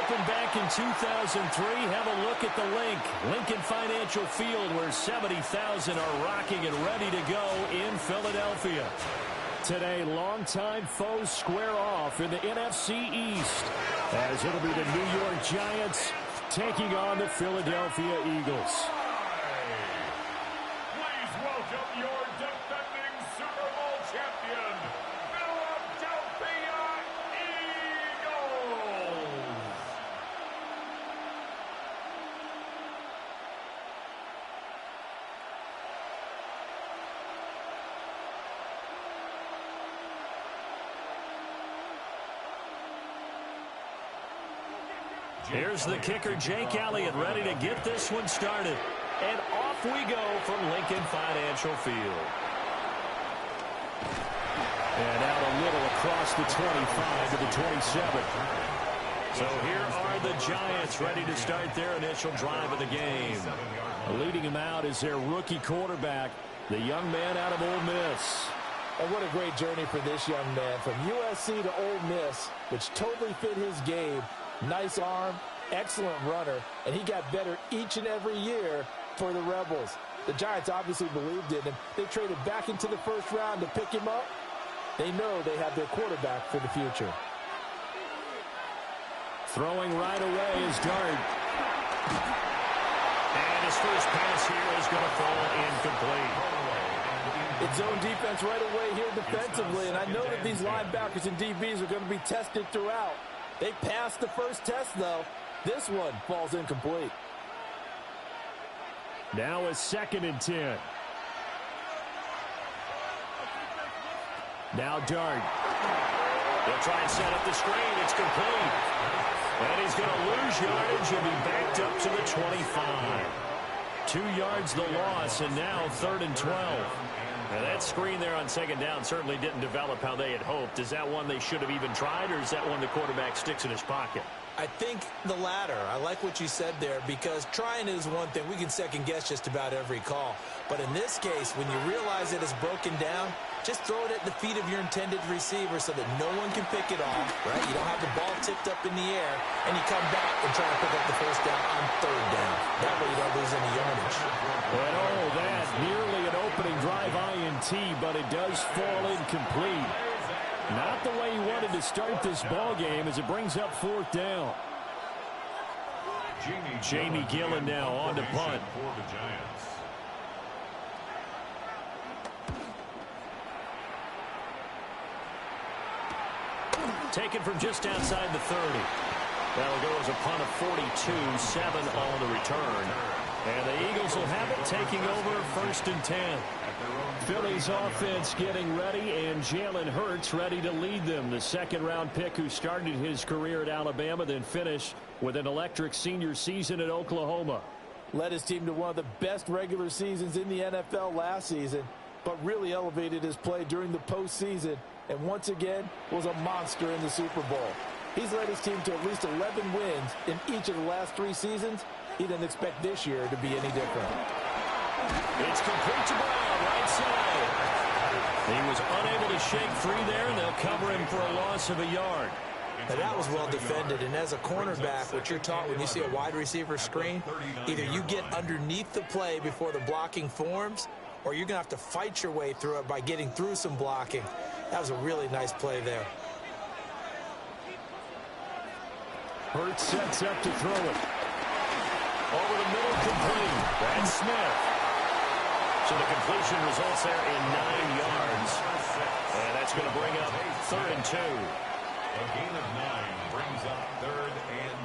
opened back in 2003. Have a look at the link. Lincoln Financial Field, where 70,000 are rocking and ready to go in Philadelphia. Today, longtime foes square off in the NFC East, as it'll be the New York Giants taking on the Philadelphia Eagles. Please welcome your defending Super Bowl champion, Philadelphia Eagles. Here's the kicker, Jake Elliott, ready to get this one started. And off we go from Lincoln Financial Field. And out a little across the 25 to the 27. So here are the Giants ready to start their initial drive of the game. Leading them out is their rookie quarterback, the young man out of Ole Miss. And what a great journey for this young man. From USC to Ole Miss, which totally fit his game. Nice arm, excellent runner, and he got better each and every year for the Rebels. The Giants obviously believed in him. They traded back into the first round to pick him up. They know they have their quarterback for the future. Throwing right away is Dart. And his first pass here is going to fall incomplete. It's zone defense right away here defensively, and I know that these linebackers and DBs are going to be tested throughout. They passed the first test, though. This one falls incomplete. Now a 2nd and 10. Now Dart. They'll try and set up the screen. It's complete. And he's going to lose yardage and be backed up to the 25. 2 yards the loss, and now 3rd and 12. Now that screen there on 2nd down certainly didn't develop how they had hoped. Is that one they should have even tried, or is that one the quarterback sticks in his pocket? I think the latter. I like what you said there, because trying is one thing. We can second guess just about every call. But in this case, when you realize it is broken down, just throw it at the feet of your intended receiver so that no one can pick it off, right? You don't have the ball tipped up in the air, and you come back and try to pick up the first down on 3rd down. That way you don't lose any yardage. And oh, that nearly an opening drive INT, but it does fall incomplete. Not the way he wanted to start this ball game, as it brings up 4th down. Jamie Gillen now on to punt. For the Giants. Taken from just outside the 30. That'll go as a punt of 42, 7 on the return. And the Eagles will have it, taking over 1st and 10. Philly's offense getting ready, and Jalen Hurts ready to lead them. The 2nd-round pick who started his career at Alabama, then finished with an electric senior season at Oklahoma. Led his team to one of the best regular seasons in the NFL last season, but really elevated his play during the postseason, and once again was a monster in the Super Bowl. He's led his team to at least 11 wins in each of the last 3 seasons. He didn't expect this year to be any different. It's complete to Brown, right side. He was unable to shake free there, and they'll cover him for a loss of a yard. Now that was well defended, and as a cornerback, what you're taught when you see a wide receiver screen, either you get underneath the play before the blocking forms, or you're going to have to fight your way through it by getting through some blocking. That was a really nice play there. Hurts sets up to throw it. Over the middle, complete. That's Smith. So the completion results there in 9 yards. And that's going to bring up 3rd and 2. A gain of 9 brings up 3rd and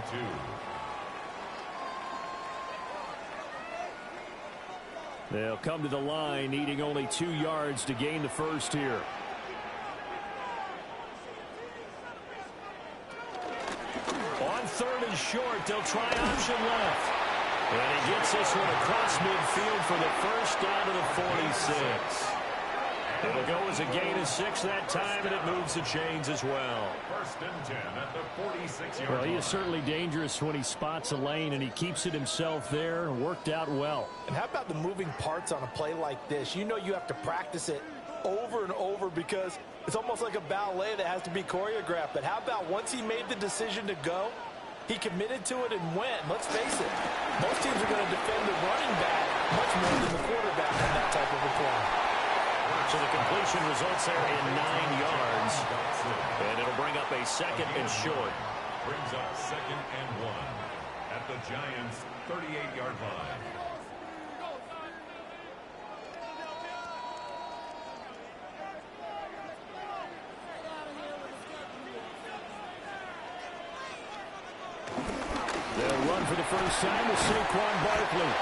2. They'll come to the line, needing only 2 yards to gain the first here. On 3rd and short, they'll try option left. And he gets this one across midfield for the first down to the 46. It'll go as a gain of 6 that time, and it moves the chains as well. 1st and 10 at the 46-yard line. Well, he is certainly dangerous when he spots a lane, and he keeps it himself there. Worked out well. And how about the moving parts on a play like this? You know you have to practice it over and over because it's almost like a ballet that has to be choreographed. But how about once he made the decision to go, He committed to it and went. Let's face it, most teams are going to defend the running back much more than the quarterback on that type of a play. So the completion results there in 9 yards. And it'll bring up a second and short. Brings up 2nd and 1 at the Giants' 38-yard line. They'll run for the first time with Saquon Barkley.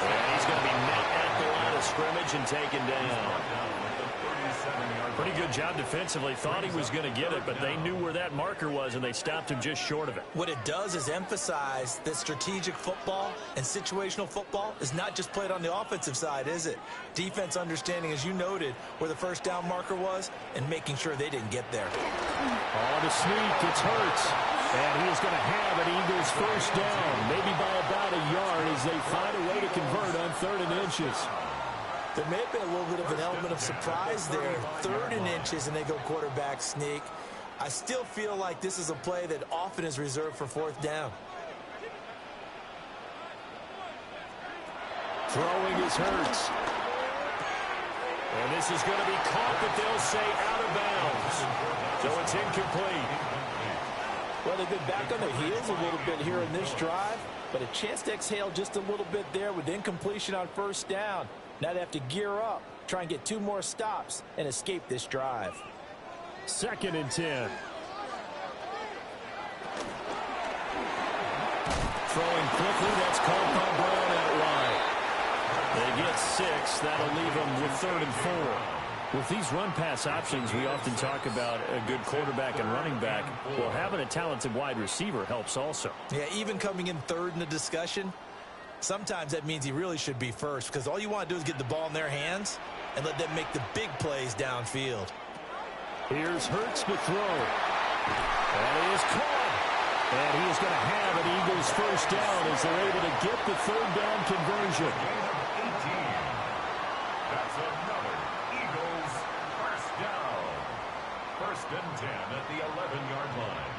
And he's going to be met at the line of scrimmage and taken down. Pretty good job defensively. Thought he was going to get it, but they knew where that marker was, and they stopped him just short of it. What it does is emphasize that strategic football and situational football is not just played on the offensive side, is it? Defense understanding, as you noted, where the first down marker was and making sure they didn't get there. On the sneak, it's Hurts. And he is going to have an Eagles first down, maybe by about a yard as they find a way to convert on 3rd and inches. There may have been a little bit of an element of surprise there. 3rd and inches, and they go quarterback sneak. I still feel like this is a play that often is reserved for 4th down. Throwing is Hurts. And this is going to be caught, but they'll say out of bounds. So it's incomplete. Well, they've been back on their heels a little bit here in this drive, but a chance to exhale just a little bit there with incompletion on 1st down. Now they have to gear up, try and get 2 more stops, and escape this drive. 2nd and 10. Throwing quickly, that's called by Brown out wide. They get 6. That'll leave them with 3rd and 4. With these run-pass options, we often talk about a good quarterback and running back. Well, having a talented wide receiver helps also. Yeah, even coming in 3rd in the discussion, sometimes that means he really should be first, because all you want to do is get the ball in their hands and let them make the big plays downfield. Here's Hurts to throw. And he is caught. And he is going to have an Eagles first down as they're able to get the 3rd down conversion. That's another Eagles first down. 1st and 10 at the 11-yard line.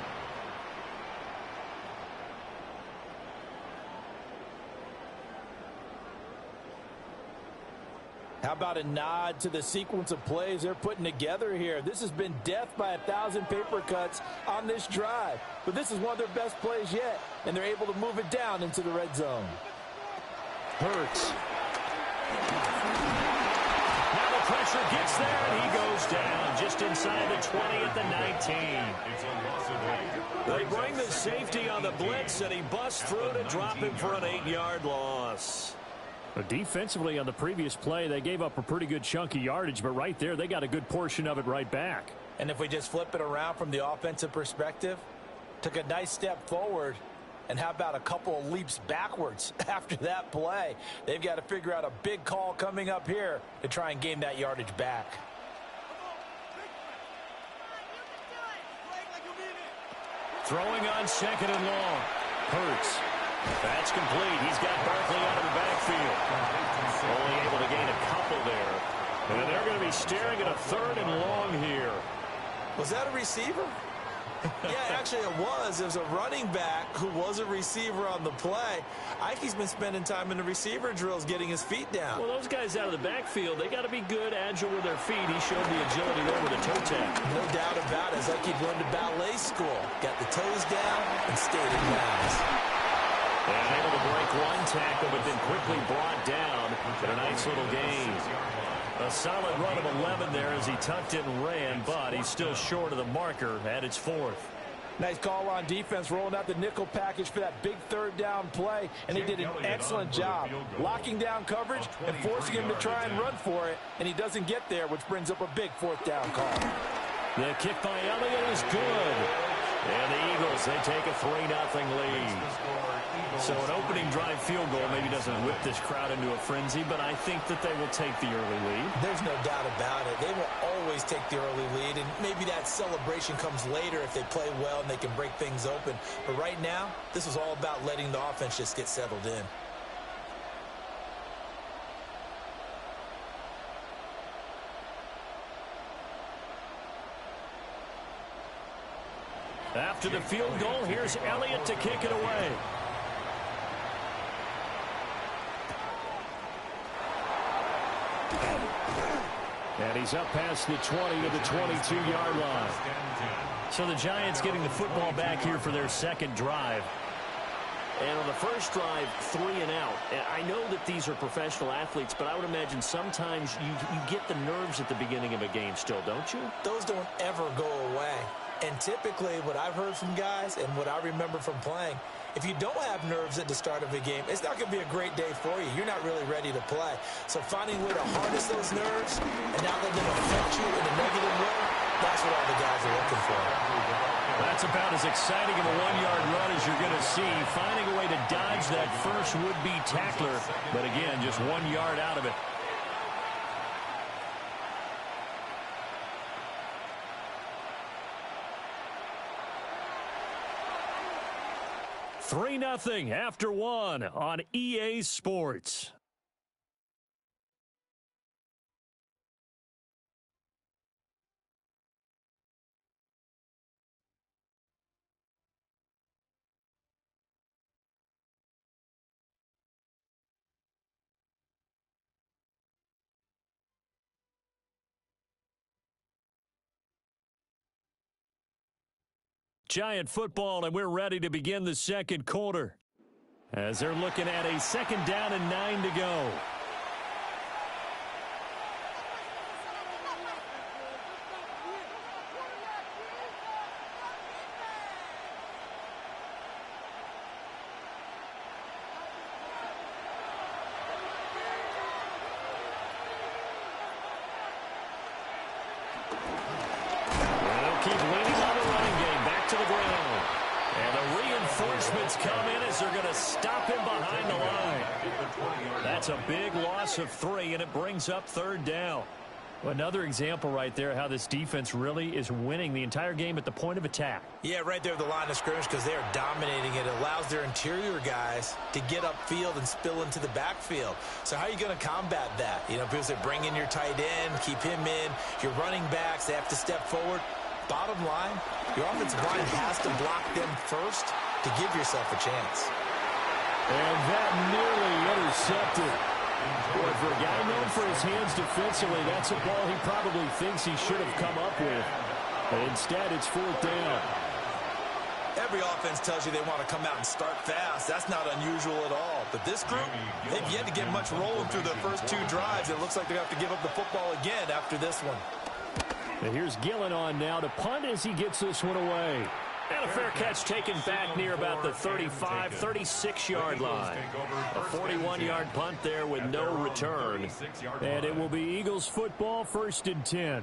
How about a nod to the sequence of plays they're putting together here? This has been death by 1,000 paper cuts on this drive. But this is one of their best plays yet, and they're able to move it down into the red zone. Hurts. Now the pressure gets there, and he goes down just inside the 20 at the 19. It's a loss of 8. They bring the safety on the blitz, and he busts through to drop him for an 8-yard loss. Defensively on the previous play, they gave up a pretty good chunk of yardage, but right there, they got a good portion of it right back. And if we just flip it around from the offensive perspective, took a nice step forward, and how about a couple of leaps backwards after that play? They've got to figure out a big call coming up here to try and gain that yardage back. Throwing on 2nd and long. Hurts. That's complete. He's got Barkley out of the backfield. Only able to gain a couple there. And they're going to be staring at a 3rd and long here. Was that a receiver? Yeah, actually it was. It was a running back who was a receiver on the play. Ike's been spending time in the receiver drills getting his feet down. Well, those guys out of the backfield, they got to be good, agile with their feet. He showed the agility there with a toe tap. No doubt about it. It's like he'd run to ballet school. Got the toes down and stayed in bounds. And able to break one tackle, but then quickly brought down in a nice little gain. A solid run of 11 there as he tucked it and ran, but he's still short of the marker at its 4th. Nice call on defense, rolling out the nickel package for that big 3rd down play, and he did an excellent job locking down coverage and forcing him to try and run for it, and he doesn't get there, which brings up a big 4th down call. The kick by Elliott is good. And the Eagles, they take a 3-0 lead. So an opening drive field goal maybe doesn't whip this crowd into a frenzy, but I think that they will take the early lead. There's no doubt about it. They will always take the early lead, and maybe that celebration comes later if they play well and they can break things open. But right now, this is all about letting the offense just get settled in. After the field goal, here's Elliott to kick it away. And he's up past the 20 to the 22-yard line. So the Giants getting the football back here for their second drive. And on the first drive, 3 and out. I know that these are professional athletes, but I would imagine sometimes you get the nerves at the beginning of a game still, don't you? Those don't ever go away. And typically what I've heard from guys and what I remember from playing, if you don't have nerves at the start of a game, it's not going to be a great day for you. You're not really ready to play. So finding a way to harness those nerves and not let them affect you in a negative way, that's what all the guys are looking for. That's about as exciting of a one-yard run as you're going to see. Finding a way to dodge that first would-be tackler. But again, just 1 yard out of it. Three 3-0 after one on EA Sports. Giant football, and we're ready to begin the second quarter as they're looking at a second down and 9 to go. They'll keep leaning on the running game. Back to the ground. And the reinforcements come in as they're going to stop him behind the line. That's a big loss of 3, and it brings up third down. Another example right there how this defense really is winning the entire game at the point of attack. Yeah, right there at the line of scrimmage because they are dominating it. It allows their interior guys to get upfield and spill into the backfield. So how are you going to combat that? You know, people say bring in your tight end, keep him in. Your running backs, they have to step forward. Bottom line, your offensive line has to block them first to give yourself a chance. And that nearly intercepted. Boy, for a guy known for his hands defensively, that's a ball he probably thinks he should have come up with. But instead, it's fourth down. Every offense tells you they want to come out and start fast. That's not unusual at all. But this group, they've yet to get much rolling through their first 2 drives. It looks like they have to give up the football again after this one. And here's Gillen on now to punt as he gets this one away. And a fair catch taken back near about the 35, 36-yard line. A 41-yard punt there with no return. And it will be Eagles football, first and 10.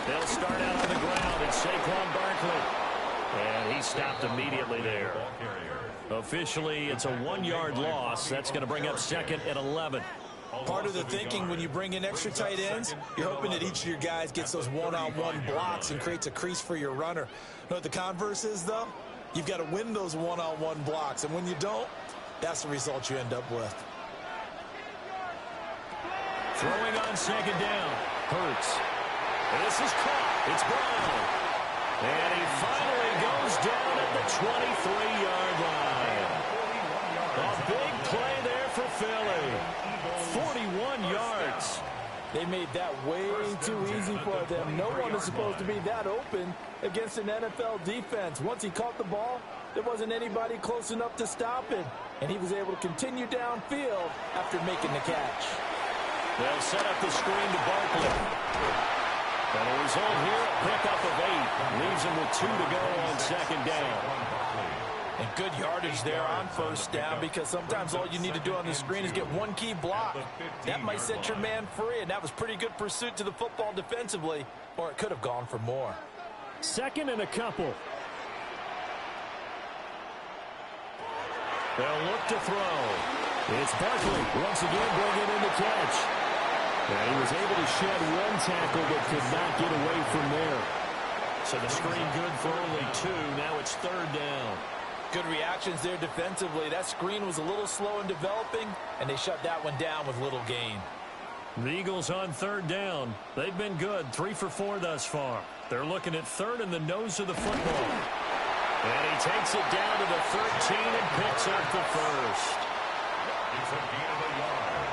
They'll start out on the ground. It's Saquon Barkley. And he stopped immediately there. Officially, it's a 1-yard loss. That's going to bring up second and 11. Part of the thinking when you bring in extra tight ends, you're hoping that each of your guys gets those one-on-one blocks and creates a crease for your runner. You know what the converse is, though? You've got to win those one-on-one blocks. And when you don't, that's the result you end up with. Throwing on second down. Hurts. This is caught. It's Brown. And he finally goes down at the 23-yard line. A big play there for Philly. 41 yards. They made that way too easy for them. No one is supposed to be that open against an NFL defense. Once he caught the ball, there wasn't anybody close enough to stop it. And he was able to continue downfield after making the catch. They'll set up the screen to Barkley. And a result here, a pickup of 8. Leaves him with 2 to go on second down. And good yardage there on first down because sometimes all you need to do on the screen is get one key block. That might set your man free, and that was pretty good pursuit to the football defensively, or it could have gone for more. Second and a couple. They'll look to throw. It's Barkley once again bringing in the catch. And he was able to shed one tackle but could not get away from there. So the screen good for only 2. Now it's 3rd down. Good reactions there defensively. That screen was a little slow in developing, and they shut that one down with little gain. The Eagles on 3rd down. They've been good, 3 for 4 thus far. They're looking at 3rd in the nose of the football. And he takes it down to the 13 and picks up the first. It's a gain of a yard.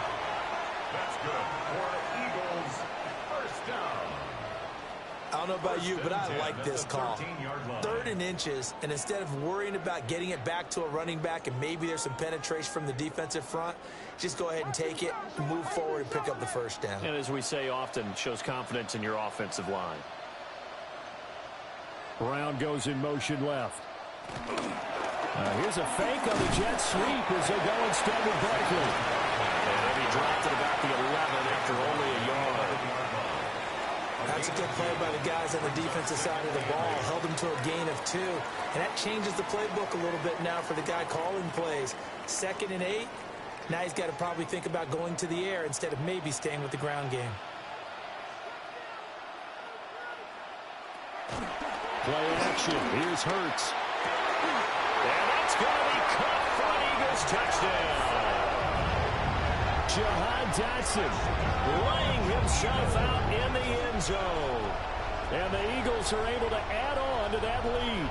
That's good for Eagles. First down. I don't know about you, but I like this call. 3rd and inches, and instead of worrying about getting it back to a running back and maybe there's some penetration from the defensive front, just go ahead and take it, move forward, and pick up the first down. And as we say often, shows confidence in your offensive line. Brown goes in motion left. Here's a fake on the jet sweep as they go instead with Barkley. And he dropped it about the 11 after only a yard. That's a good play by the guys on the defensive side of the ball. Held them to a gain of 2. And that changes the playbook a little bit now for the guy calling plays. 2nd and 8. Now he's got to probably think about going to the air instead of maybe staying with the ground game. Play action. Here's Hurts. And that's going to be caught for an Eagles touchdown. Jahan Dotson laying himself out in the end zone. And the Eagles are able to add on to that lead.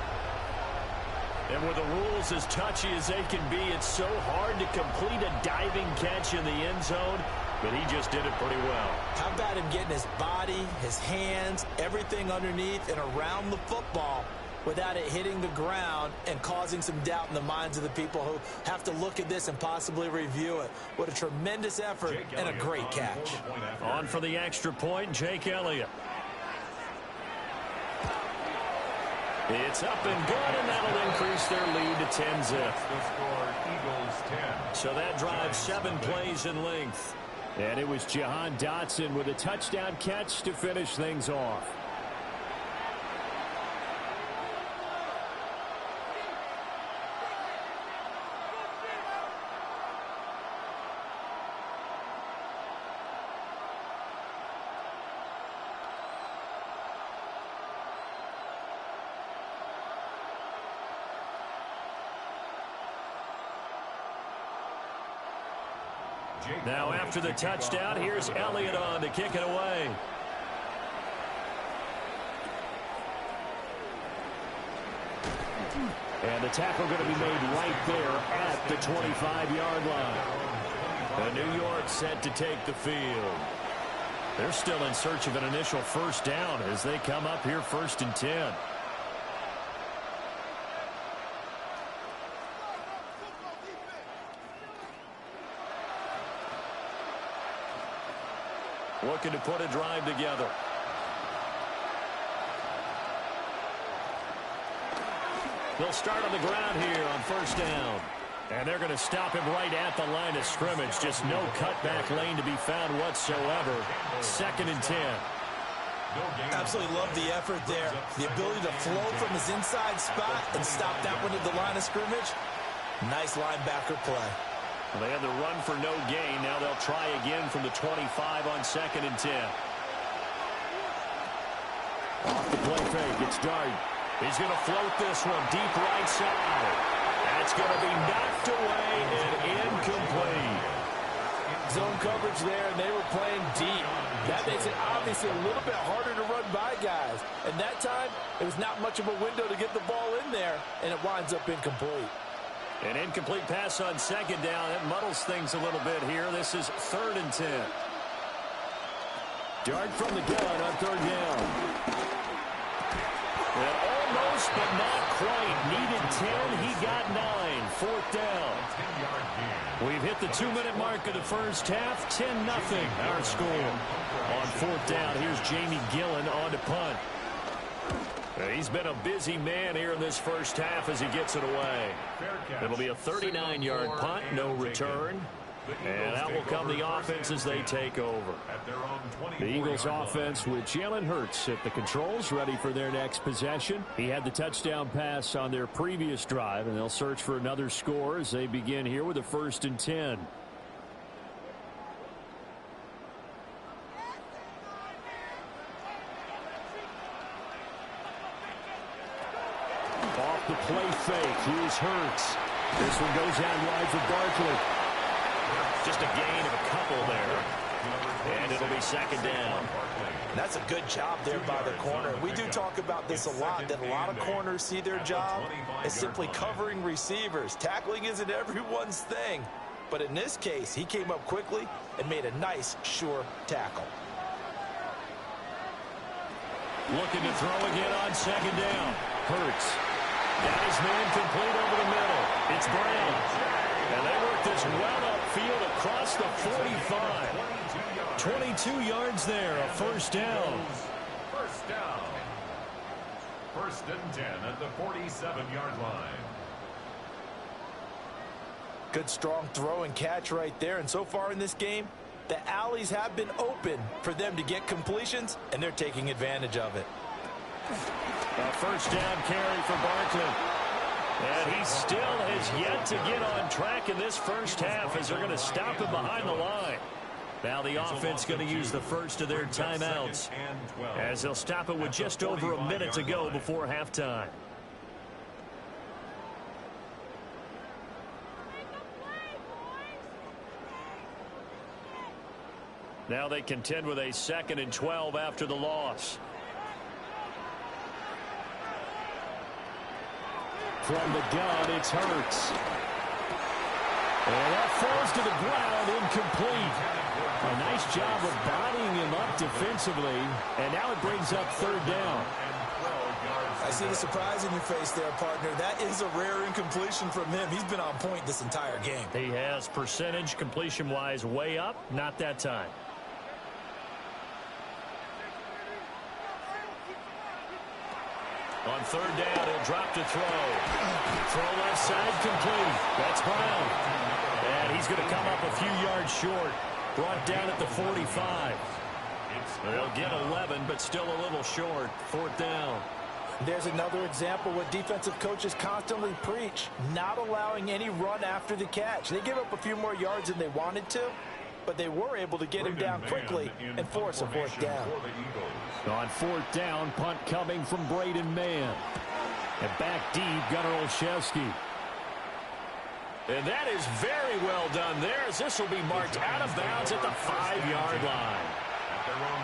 And with the rules as touchy as they can be, it's so hard to complete a diving catch in the end zone, but he just did it pretty well. How about him getting his body, his hands, everything underneath and around the football without it hitting the ground and causing some doubt in the minds of the people who have to look at this and possibly review it. What a tremendous effort and a great catch. On for the extra point, Jake Elliott. It's up and good, and that'll increase their lead to 10-zip. The score, Eagles 10. So that drives 7 plays in length. And it was Jahan Dotson with a touchdown catch to finish things off. Now after the touchdown, here's Elliott on to kick it away. And the tackle going to be made right there at the 25-yard line. And New York set to take the field. They're still in search of an initial first down as they come up here 1st and 10. Looking to put a drive together. They'll start on the ground here on 1st down. And they're going to stop him right at the line of scrimmage. Just no cutback lane to be found whatsoever. 2nd and 10. Absolutely love the effort there. The ability to flow from his inside spot and stop that one at the line of scrimmage. Nice linebacker play. Well, they had the run for no gain. Now they'll try again from the 25 on 2nd and 10. Off the play fake, it's Dart. He's going to float this one deep right side. That's going to be knocked away and incomplete. Zone coverage there, and they were playing deep. That makes it obviously a little bit harder to run by guys. And that time, it was not much of a window to get the ball in there, and it winds up incomplete. An incomplete pass on 2nd down. It muddles things a little bit here. This is 3rd and 10. Dart from the gun on 3rd down. And almost, but not quite. Needed 10. He got 9. 4th down. We've hit the 2-minute mark of the first half. 10-0 our score. On 4th down, here's Jamie Gillen on to punt. He's been a busy man here in this first half as he gets it away. It'll be a 39-yard punt, no return. And out will come the offense as they take over. The Eagles offense with Jalen Hurts at the controls, ready for their next possession. He had the touchdown pass on their previous drive, and they'll search for another score as they begin here with a 1st and 10. Off the play fake. Here's Hurts. This one goes out wide for Barkley. Just a gain of a couple there. And it'll be second down. That's a good job there by the corner. We do talk about this a lot, that a lot of corners see their job as simply covering receivers. Tackling isn't everyone's thing. But in this case, he came up quickly and made a nice, sure tackle. Looking to throw again on second down. Hurts. Got his man complete over the middle. It's Brown. And they work this well upfield across the 45. 22 yards there, a first down. First down. First and 10 at the 47-yard line. Good strong throw and catch right there. And so far in this game, the alleys have been open for them to get completions, and they're taking advantage of it. A first down carry for Barkley. And he still has yet to get on track in this first half as they're going to stop him behind the line. Now the offense going to use the first of their timeouts as they'll stop it with just over a minute to go before halftime. Now they contend with a 2nd and 12 after the loss. From the gun, it's Hurts. And that falls to the ground, incomplete. A nice job of bodying him up defensively, and now it brings up third down. I see the surprise in your face there, partner. That is a rare incompletion from him. He's been on point this entire game. He has percentage completion-wise way up, not that time. On third down, he'll drop to throw. Throw left side complete. That's Brown. And he's going to come up a few yards short. Brought down at the 45. They'll get 11, but still a little short. Fourth down. There's another example what defensive coaches constantly preach, not allowing any run after the catch. They give up a few more yards than they wanted to, but they were able to get him down quickly and force a fourth down. On fourth down, punt coming from Braden Mann. And back deep, Gunnar Olszewski. And that is very well done there, as this will be marked out of bounds at the 5-yard line.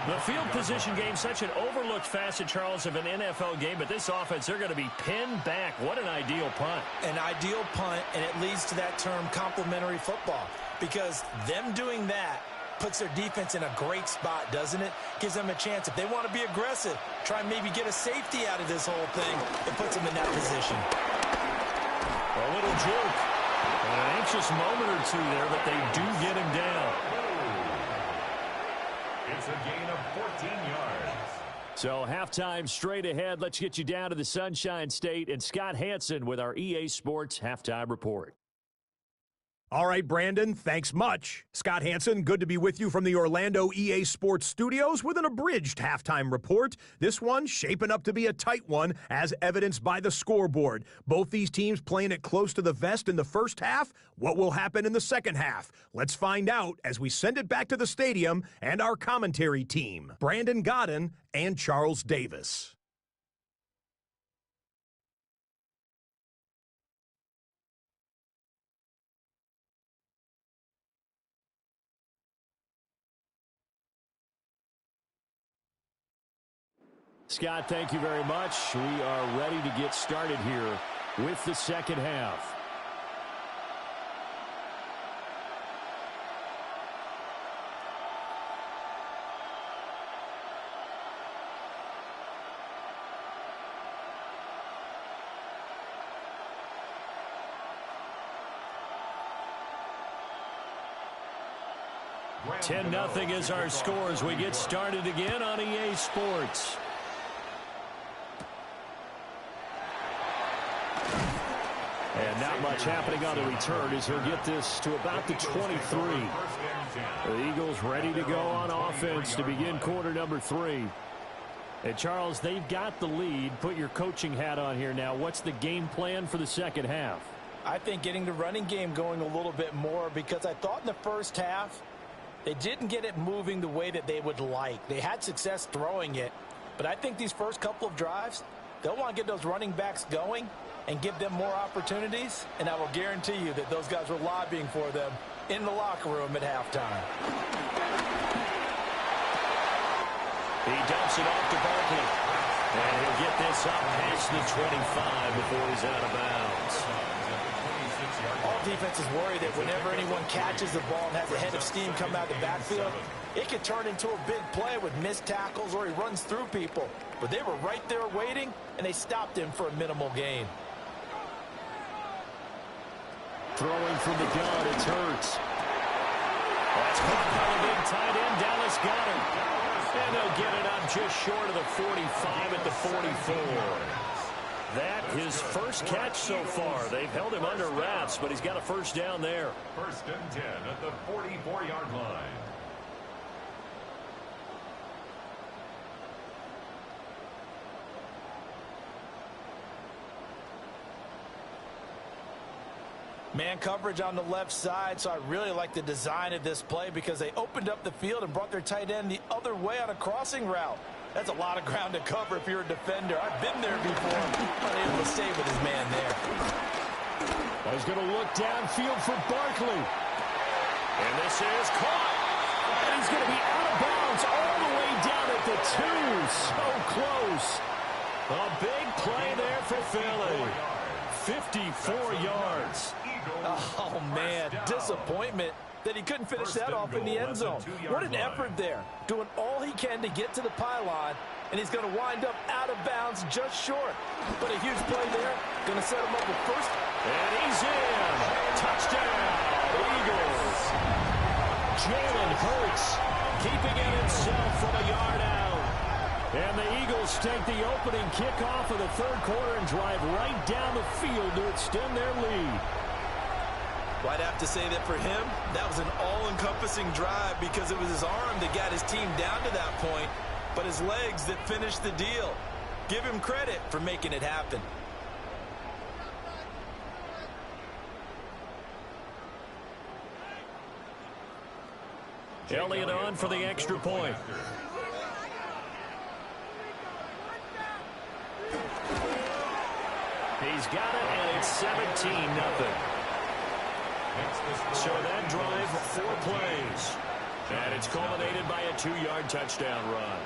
The field position game, such an overlooked facet, Charles, of an NFL game, but this offense, they're going to be pinned back. What an ideal punt. An ideal punt, and it leads to that term complementary football, because them doing that puts their defense in a great spot, doesn't it? Gives them a chance. If they want to be aggressive, try and maybe get a safety out of this whole thing, it puts them in that position. A little juke. An anxious moment or two there, but they do get him down. It's a gain of 14 yards. So halftime straight ahead. Let's get you down to the Sunshine State and Scott Hansen with our EA Sports Halftime Report. All right, Brandon, thanks much. Scott Hansen, good to be with you from the Orlando EA Sports Studios with an abridged halftime report. This one shaping up to be a tight one, as evidenced by the scoreboard. Both these teams playing it close to the vest in the first half. What will happen in the second half? Let's find out as we send it back to the stadium and our commentary team, Brandon Godden and Charles Davis. Scott, thank you very much. We are ready to get started here with the second half. Ten 10-0 is our score as we get started again on EA Sports. And not much happening on the return as he'll get this to about the 23. The Eagles ready to go on offense to begin quarter number 3. And Charles, they've got the lead. Put your coaching hat on here now. What's the game plan for the second half? I think getting the running game going a little bit more, because I thought in the first half they didn't get it moving the way that they would like. They had success throwing it, but I think these first couple of drives, they'll want to get those running backs going and give them more opportunities, and I will guarantee you that those guys were lobbying for them in the locker room at halftime. He dumps it off to Barkley. And he'll get this up past the 25 before he's out of bounds. All defenses worry that whenever anyone catches the ball and has a head of steam come out of the backfield, it could turn into a big play with missed tackles or he runs through people. But they were right there waiting, and they stopped him for a minimal gain. Throwing from the gun, it's Hurts. That's caught by the big tight end, Dallas Goedert. And they'll get it up just short of the 45 at the 44. That his first catch so far. They've held him under wraps, but he's got a first down there. First and 10 at the 44-yard line. Man coverage on the left side, so I really like the design of this play because they opened up the field and brought their tight end the other way on a crossing route. That's a lot of ground to cover if you're a defender. I've been there before, unable to stay with his man there. Well, he's going to look downfield for Barkley. And this is caught. And he's going to be out of bounds all the way down at the 2. So close. A big play there for Philly. 54 yards. Oh, man, disappointment that he couldn't finish that off in the end zone. What an effort there, doing all he can to get to the pylon, and he's going to wind up out of bounds just short. But a huge play there, going to set him up with first. And he's in. Touchdown, Eagles. Jalen Hurts keeping it himself from a yard out. And the Eagles take the opening kickoff of the third quarter and drive right down the field to extend their lead. Well, I'd have to say that for him, that was an all-encompassing drive because it was his arm that got his team down to that point, but his legs that finished the deal. Give him credit for making it happen. Elliott on for the extra point. He's got it, and it's 17-0. So that drive, 4 plays. And it's culminated by a 2-yard touchdown run.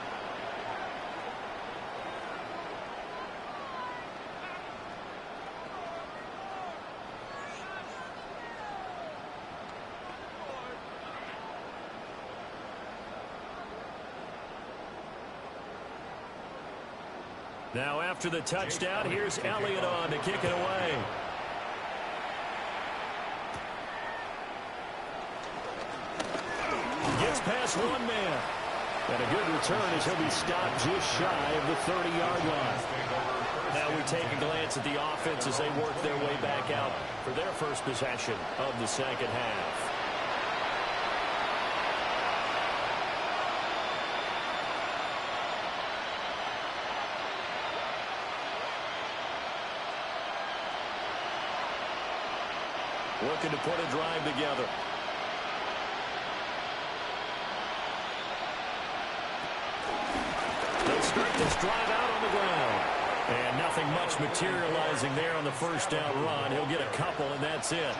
Now after the touchdown, here's Elliott on to kick it away. Gets past one man. And a good return as he'll be stopped just shy of the 30-yard line. Now we take a glance at the offense as they work their way back out for their first possession of the second half. Looking to put a drive together. They start this drive out on the ground. And nothing much materializing there on the first down run. He'll get a couple, and that's it.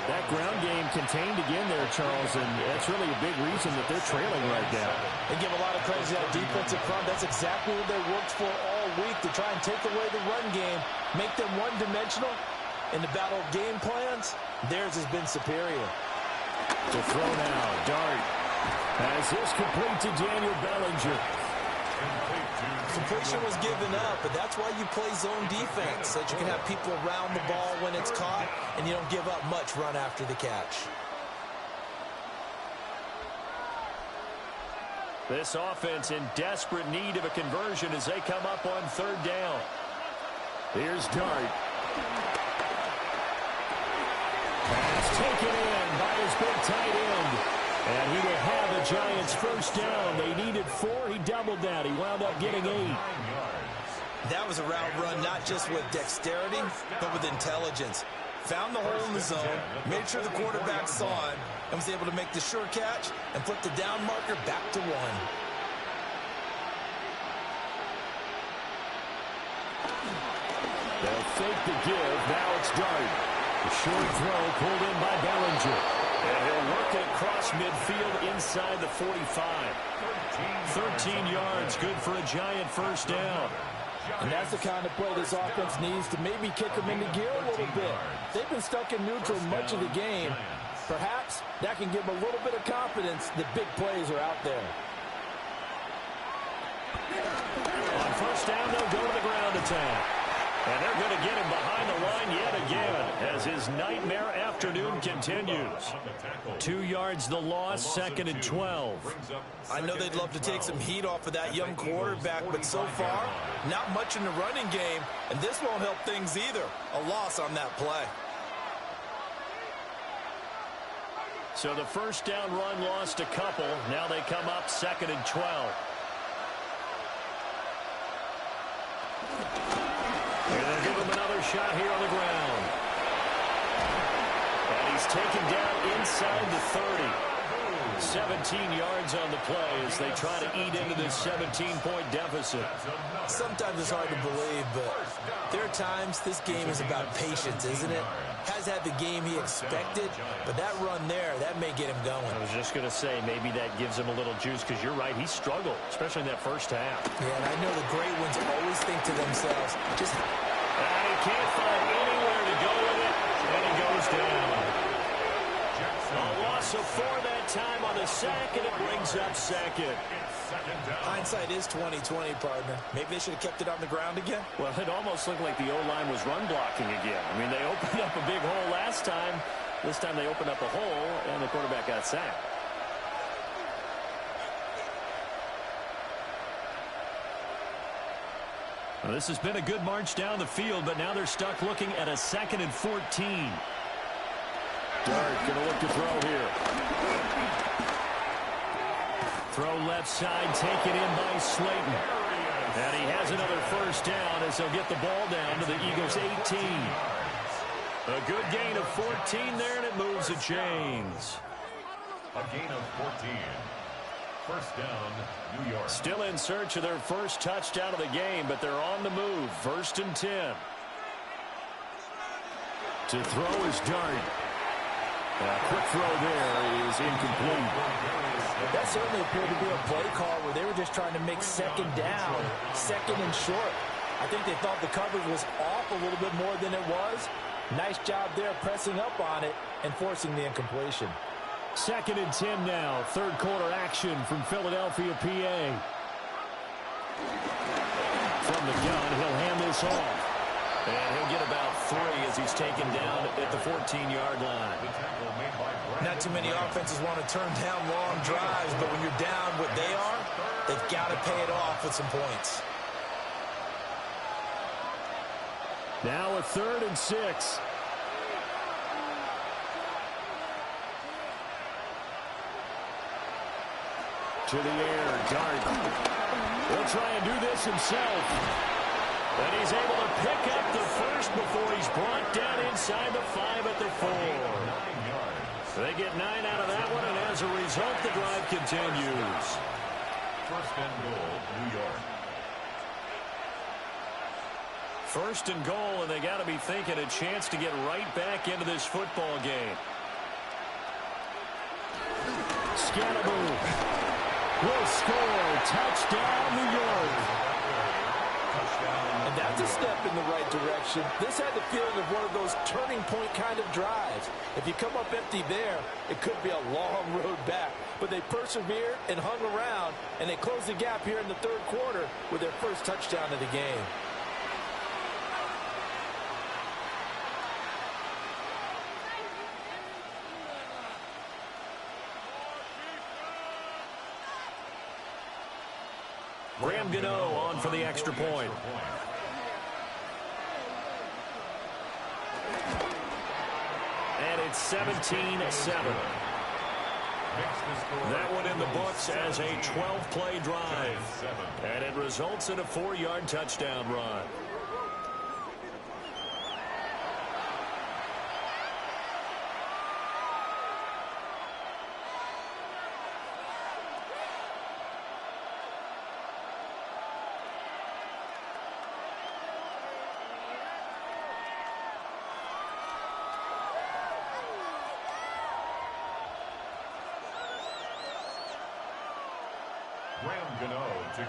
That ground game contained again there, Charles, and that's really a big reason that they're trailing right now. They give a lot of credit to that defensive front. That's exactly what they worked for all week, to try and take away the run game, make them one-dimensional. In the battle of game plans, theirs has been superior. To throw now, Dart. As this complete to Daniel Bellinger. Completion was given up, but that's why you play zone defense, so that you can have people around the ball when it's caught, and you don't give up much run after the catch. This offense in desperate need of a conversion as they come up on third down. Here's Dart. Pass taken in by his big tight end. And he will have the Giants first down. They needed 4. He doubled that. He wound up getting 8. That was a route run not just with dexterity, but with intelligence. Found the hole in the zone, made sure the quarterback saw it, and was able to make the sure catch and flip the down marker back to 1. They'll fake the give. Now it's Dart. The short throw pulled in by Bellinger. And he'll work it across midfield inside the 45. 13 yards, good for a giant first down. And that's the kind of play this offense needs to maybe kick them into gear a little bit. They've been stuck in neutral much of the game. Perhaps that can give them a little bit of confidence that big plays are out there. On first down, they'll go to the ground attack. And they're going to get him behind the line yet again as his nightmare afternoon continues. 2 yards the loss, 2nd and 12. I know they'd love to take some heat off of that young quarterback, but so far, not much in the running game, and this won't help things either. A loss on that play. So the first down run lost a couple. Now they come up 2nd and 12. And they'll give him another shot here on the ground. And he's taken down inside the 30. 17 yards on the play as they try to eat into this 17-point deficit. Sometimes it's hard to believe, but there are times this game is about patience, isn't it? Has had the game he expected, but that run there, that may get him going. I was just going to say, maybe that gives him a little juice, because you're right, he struggled, especially in that first half. Yeah, and I know the great ones always think to themselves, just... And he can't find anywhere to go with it, and he goes down. A loss of 4 that time on the sack, and it brings up 2nd. Hindsight is 20/20, partner. Maybe they should have kept it on the ground again. Well, it almost looked like the O-line was run blocking again. I mean, they opened up a big hole last time. This time they opened up a hole, and the quarterback got sacked. Well, this has been a good march down the field, but now they're stuck looking at a 2nd and 14. Dart going to look to throw here. Throw left side, taken in by Slayton. And he has another first down as they'll get the ball down to the Eagles' 18. A good gain of 14 there, and it moves the chains. A gain of 14. First down, New York. Still in search of their first touchdown of the game, but they're on the move. 1st and 10. To throw is Dart. A quick throw there is incomplete. That certainly appeared to be a play call where they were just trying to make 2nd down, 2nd and short. I think they thought the coverage was off a little bit more than it was. Nice job there pressing up on it and forcing the incompletion. 2nd and 10 now. 3rd quarter action from Philadelphia, PA. From the gun, he'll hand this off. And he'll get about 3 as he's taken down at the 14-yard line. Not too many offenses want to turn down long drives, but when you're down what they are, they've got to pay it off with some points. Now a 3rd and 6. To the air, Dart. He'll try and do this himself. And he's able to pick up the first before he's brought down inside the 5 at the 4. They get 9 out of that one, and as a result, the drive continues. 1st and goal, New York. 1st and goal, and they got to be thinking a chance to get right back into this football game. Scannable will score. Touchdown, New York. And that's a step in the right direction. This had the feeling of one of those turning point kind of drives. If you come up empty there, it could be a long road back. But they persevered and hung around, and they closed the gap here in the 3rd quarter with their first touchdown of the game. Graham Gano on for the extra point. And it's 17-7. That one in the books as a 12-play drive. And it results in a 4-yard touchdown run.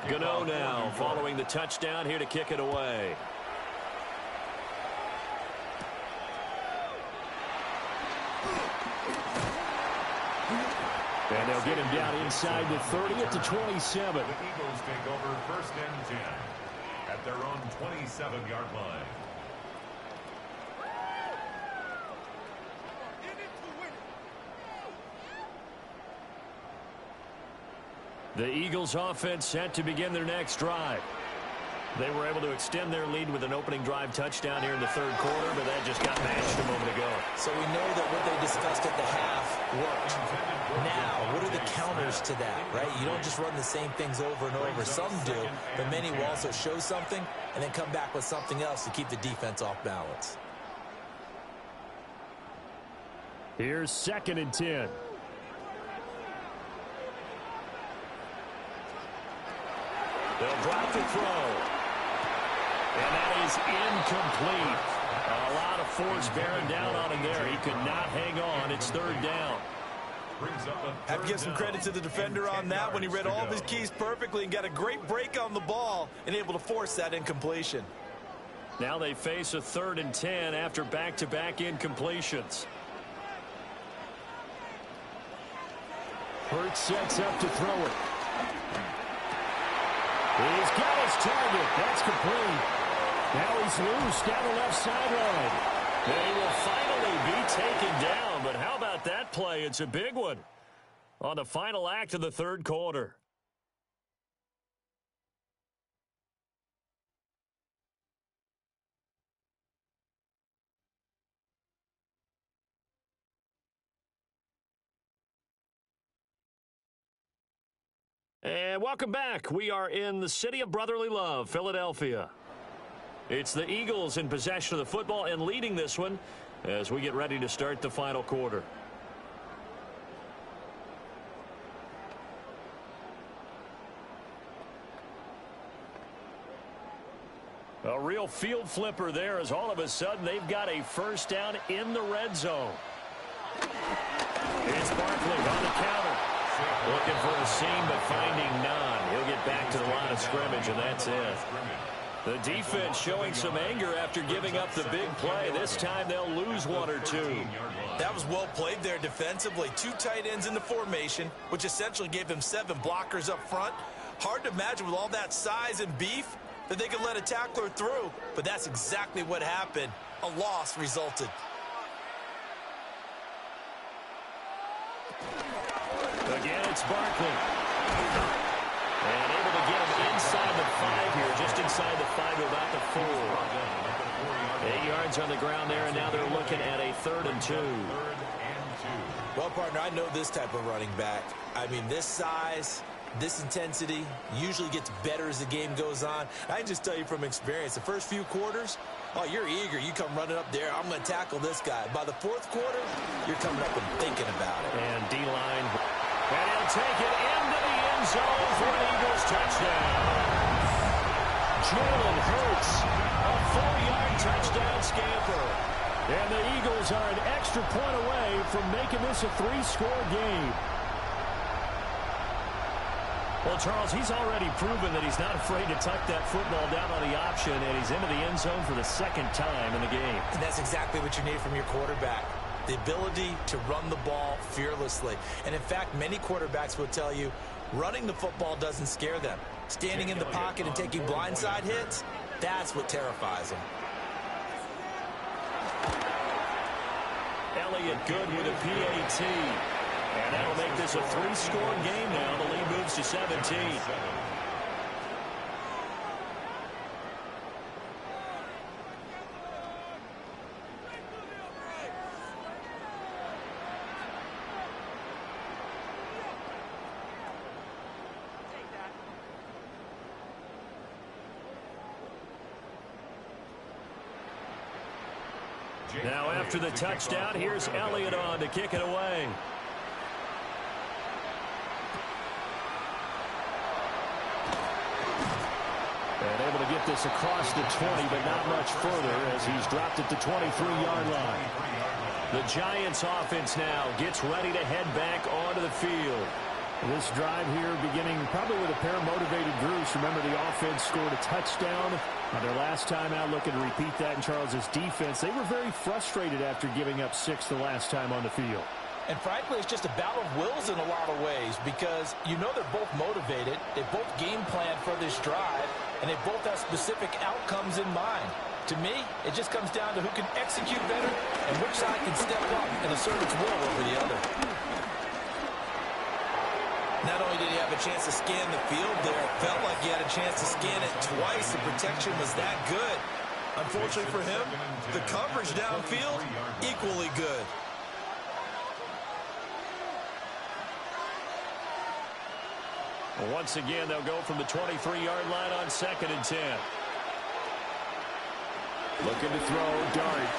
Gano now following the touchdown here to kick it away. And they'll get him down inside the 30 at the 27. The Eagles take over 1st and 10 at their own 27-yard line. The Eagles offense set to begin their next drive. They were able to extend their lead with an opening drive touchdown here in the 3rd quarter, but that just got matched a moment ago. So we know that what they discussed at the half worked. Now, what are the counters to that, right? You don't just run the same things over and over. Some do, but many will also show something and then come back with something else to keep the defense off balance. Here's 2nd and 10. They'll drop the throw. And that is incomplete. A lot of force bearing down on him there. He could not hang on. It's 3rd down. Have to give some credit to the defender on that when he read all of his keys perfectly and got a great break on the ball and able to force that incompletion. Now they face a 3rd and 10 after back-to-back incompletions. Hurts sets up to throw it. He's got his target. That's complete. Now he's loose down the left sideline. They will finally be taken down, but how about that play? It's a big one on the final act of the 3rd quarter. And welcome back. We are in the city of brotherly love, Philadelphia. It's the Eagles in possession of the football and leading this one as we get ready to start the final quarter. A real field flipper there as all of a sudden they've got a 1st down in the red zone. It's Barkley on the counter. Looking for a seam, but finding none. He'll get back to the line of scrimmage, and that's it. The defense showing some anger after giving up the big play. This time they'll lose 1 or 2. That was well played there defensively. 2 tight ends in the formation, which essentially gave them 7 blockers up front. Hard to imagine with all that size and beef that they could let a tackler through, but that's exactly what happened. A loss resulted. Again, it's Barkley. And able to get him inside the 5 here, just inside the 5 to about the 4. 8 yards on the ground there, and now they're looking at a 3rd and 2. Well, partner, I know this type of running back. I mean, this size, this intensity usually gets better as the game goes on. I can just tell you from experience, the first few quarters, oh, you're eager. You come running up there. I'm going to tackle this guy. By the 4th quarter, you're coming up and thinking about it. And D-line. And he'll take it into the end zone for an Eagles touchdown. Jalen Hurts, a 4-yard touchdown scamper. And the Eagles are an extra point away from making this a 3-score game. Well, Charles, he's already proven that he's not afraid to tuck that football down on the option, and he's into the end zone for the 2nd time in the game. And that's exactly what you need from your quarterback. The ability to run the ball fearlessly. And in fact, many quarterbacks will tell you running the football doesn't scare them. Standing in the pocket and taking blindside hits, that's what terrifies them. Elliott good with a PAT. And that'll make this a 3-score game now. The lead moves to 17. Now after the touchdown, here's Elliott on to kick it away. And able to get this across the 20, but not much further as he's dropped at the 23-yard line. The Giants offense now gets ready to head back onto the field. This drive here beginning probably with a pair of motivated groups. Remember, the offense scored a touchdown on their last time out, looking to repeat that in Charles's defense. They were very frustrated after giving up 6 the last time on the field. And frankly, it's just a battle of wills in a lot of ways because you know they're both motivated, they both game plan for this drive, and they both have specific outcomes in mind. To me, it just comes down to who can execute better and which side can step up and assert its will over the other. Not only did he have a chance to scan the field there, it felt like he had a chance to scan it twice. The protection was that good. Unfortunately for him, the coverage downfield, equally good. Once again, they'll go from the 23-yard line on 2nd and 10. Looking to throw, Dart.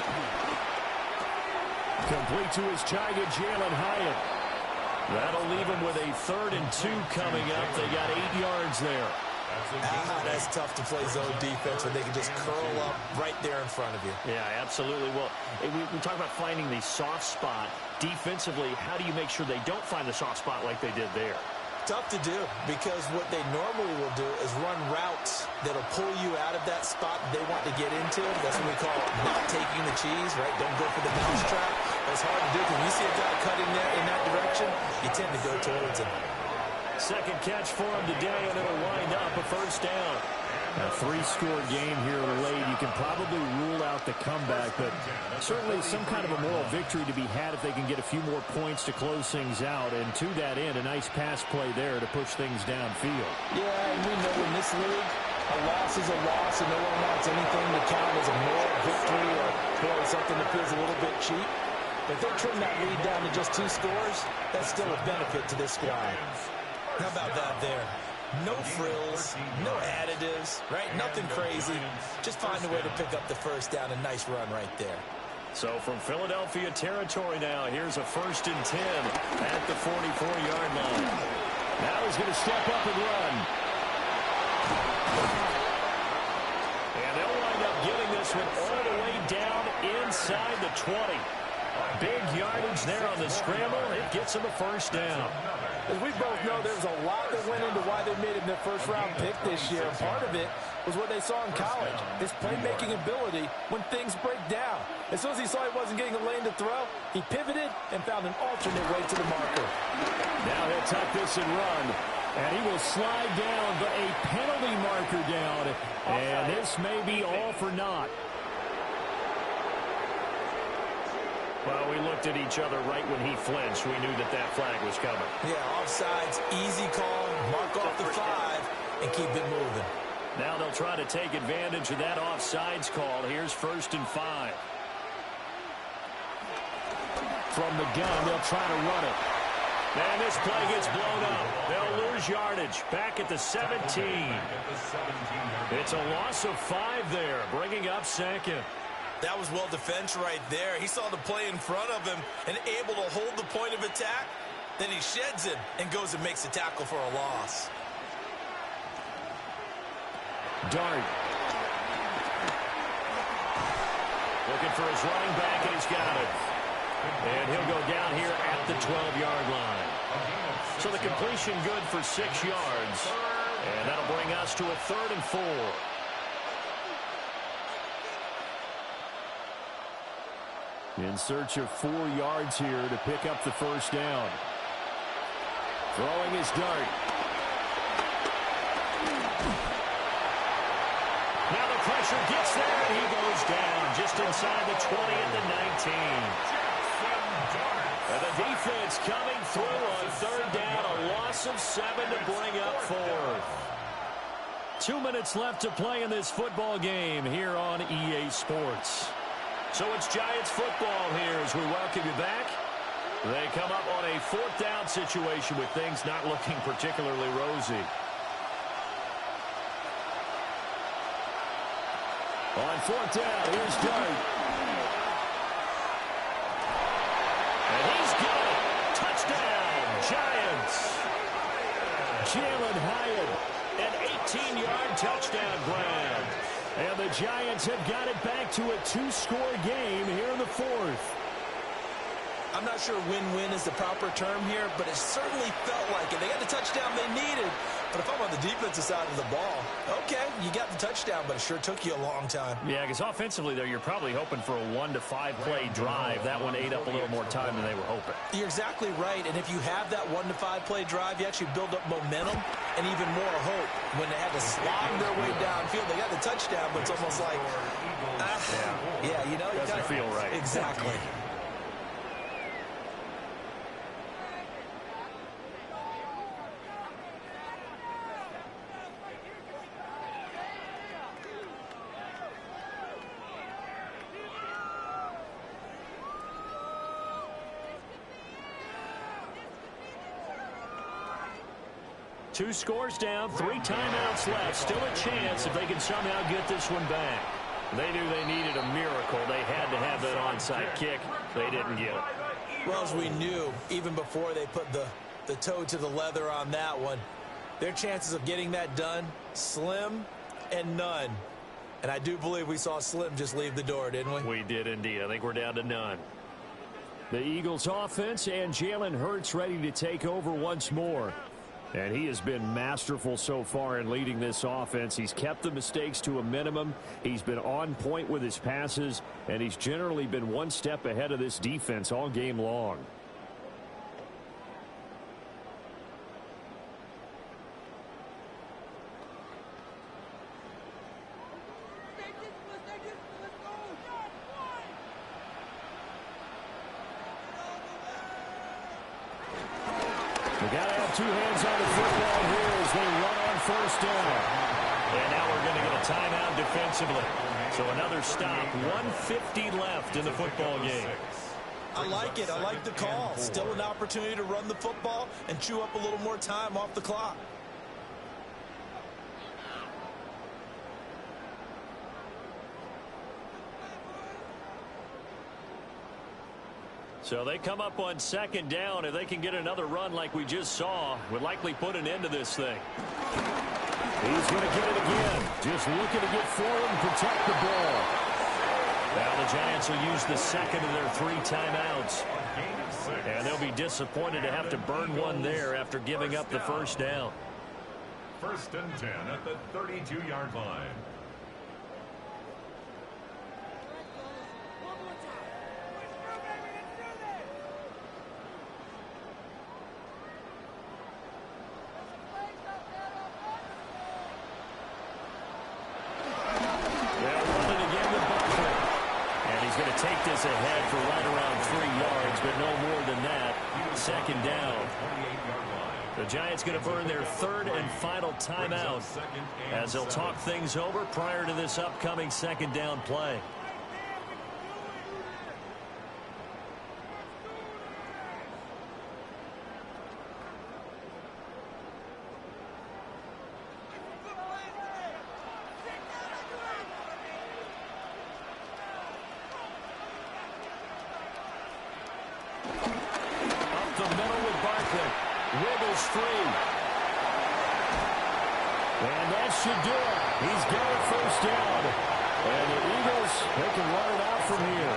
Complete to his giant, Jalen Hyatt. That'll leave him with a 3rd and 2 coming up. They got 8 yards there. That's tough to play zone defense when they can just curl up right there in front of you. Yeah, absolutely. Well, we talk about finding the soft spot. Defensively, how do you make sure they don't find the soft spot like they did there? Tough to do because what they normally will do is run routes that'll pull you out of that spot they want to get into. That's what we call not taking the cheese, right? Don't go for the mousetrap. That's hard to do because when you see a guy cutting in that direction, you tend to go towards him. Second catch for him today, and it'll wind up a 1st down. A 3-score game here late. You can probably rule out the comeback, but certainly some kind of a moral victory to be had if they can get a few more points to close things out. And to that end, a nice pass play there to push things downfield. Yeah, and we know in this league, a loss is a loss, and no one wants anything to count as a moral victory or something that feels a little bit cheap. But if they trim that lead down to just 2 scores, that's still a benefit to this squad. How about that there? No frills, no additives, right? Nothing crazy. Just find a way to pick up the 1st down. A nice run right there. So from Philadelphia territory now, here's a 1st and 10 at the 44-yard line. Now he's going to step up and run. And they'll wind up getting this one all the way down inside the 20. Big yardage there on the scramble. It gets them a 1st down. As we both know, there's a lot that went into why they made him their 1st-round pick this year. Part of it was what they saw in college, his playmaking ability when things break down. As soon as he saw he wasn't getting a lane to throw, he pivoted and found an alternate way to the marker. Now he'll tuck this and run. And he will slide down, but a penalty marker down. And this may be all for naught. Well, we looked at each other right when he flinched. We knew that that flag was coming. Yeah, offsides, easy call, mark off the 5, and keep it moving. Now they'll try to take advantage of that offsides call. Here's 1st and 5. From the gun, they'll try to run it. And this play gets blown up. They'll lose yardage back at the 17. It's a loss of 5 there, bringing up 2nd. That was well defense right there. He saw the play in front of him and able to hold the point of attack. Then he sheds him and goes and makes a tackle for a loss. Dart. Looking for his running back, and he's got it. And he'll go down here at the 12-yard line. So the completion good for 6 yards. And that'll bring us to a 3rd and 4. In search of 4 yards here to pick up the 1st down. Throwing his Dart. Now the pressure gets there, and he goes down just inside the 20 at the 19. And the defense coming through on 3rd down, a loss of 7 to bring up 4th. 2 minutes left to play in this football game here on EA Sports. So it's Giants football here as we welcome you back. They come up on a 4th down situation with things not looking particularly rosy. On 4th down, here's Dart. And he's got it. Touchdown, Giants. Jalen Hyatt. An 18-yard touchdown grab. And the Giants have got it back to a 2-score game here in the 4th. I'm not sure win-win is the proper term here, but it certainly felt like it. They got the touchdown they needed. But if I'm on the defensive side of the ball, okay, you got the touchdown, but it sure took you a long time. Yeah, because offensively, there, you're probably hoping for a 1 to 5 play drive. That one ate up a little more time than they were hoping. You're exactly right, and if you have that 1 to 5 play drive, you actually build up momentum and even more hope. When they had to slog their way downfield, they got the touchdown, but it's almost like, yeah, you know, doesn't feel right. Exactly. Two scores down, 3 timeouts left. Still a chance if they can somehow get this one back. They knew they needed a miracle. They had to have that onside kick. They didn't get it. Well, as we knew, even before they put the toe to the leather on that one, their chances of getting that done, slim and none. And I do believe we saw Slim just leave the door, didn't we? We did indeed. I think we're down to none. The Eagles offense and Jalen Hurts ready to take over once more. And he has been masterful so far in leading this offense. He's kept the mistakes to a minimum. He's been on point with his passes, and he's generally been one step ahead of this defense all game long. We got to have 2 hands on the football here as they run on first down. And now we're going to get a timeout defensively. So another stop. 1:50 left in the football game. I like it. I like the call. Still an opportunity to run the football and chew up a little more time off the clock. So they come up on second down. If they can get another run like we just saw, would likely put an end to this thing. He's going to get it again. Just looking to get forward and protect the ball. Now the Giants will use the second of their 3 timeouts. And they'll be disappointed to have to burn one there after giving up the first down. 1st and 10 at the 32-yard line. Take this ahead for right around 3 yards, but no more than that. Second down. The Giants going to burn their 3rd and final timeout as they'll talk things over prior to this upcoming second down play. Wiggles free. And that should do it. He's got it first down. And the Eagles, they can run it out from here.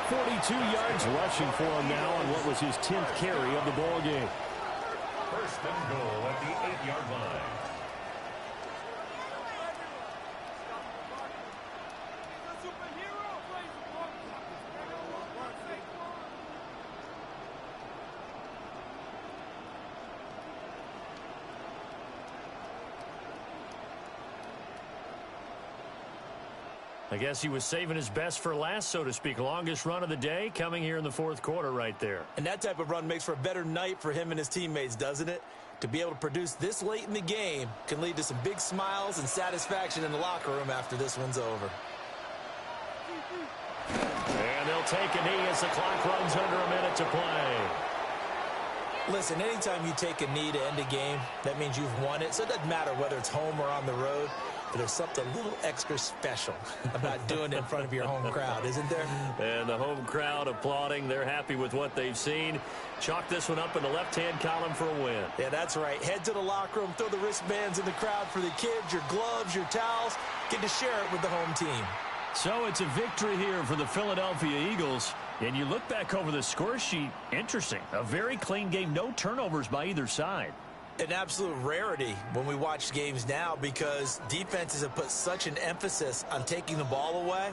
42 yards rushing for him now on what was his 10th carry of the ball game. 1st and goal at the 8-yard line. I guess he was saving his best for last, so to speak. Longest run of the day coming here in the 4th quarter right there. And that type of run makes for a better night for him and his teammates, doesn't it? To be able to produce this late in the game can lead to some big smiles and satisfaction in the locker room after this one's over. And they'll take a knee as the clock runs under a minute to play. Listen, anytime you take a knee to end a game, that means you've won it. So it doesn't matter whether it's home or on the road. But there's something a little extra special about doing it in front of your home crowd, isn't there? And the home crowd applauding. They're happy with what they've seen. Chalk this one up in the left-hand column for a win. Yeah, that's right. Head to the locker room, throw the wristbands in the crowd for the kids, your gloves, your towels. Get to share it with the home team. So it's a victory here for the Philadelphia Eagles. And you look back over the score sheet, interesting. A very clean game, no turnovers by either side. An absolute rarity when we watch games now because defenses have put such an emphasis on taking the ball away.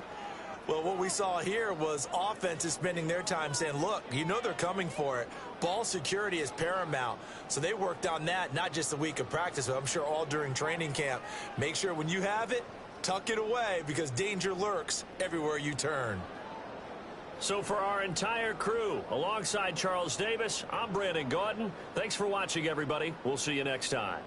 Well, what we saw here was offenses spending their time saying, look, you know they're coming for it. Ball security is paramount. So they worked on that, not just a week of practice, but I'm sure all during training camp. Make sure when you have it, tuck it away because danger lurks everywhere you turn. So for our entire crew, alongside Charles Davis, I'm Brandon Gaudin. Thanks for watching, everybody. We'll see you next time.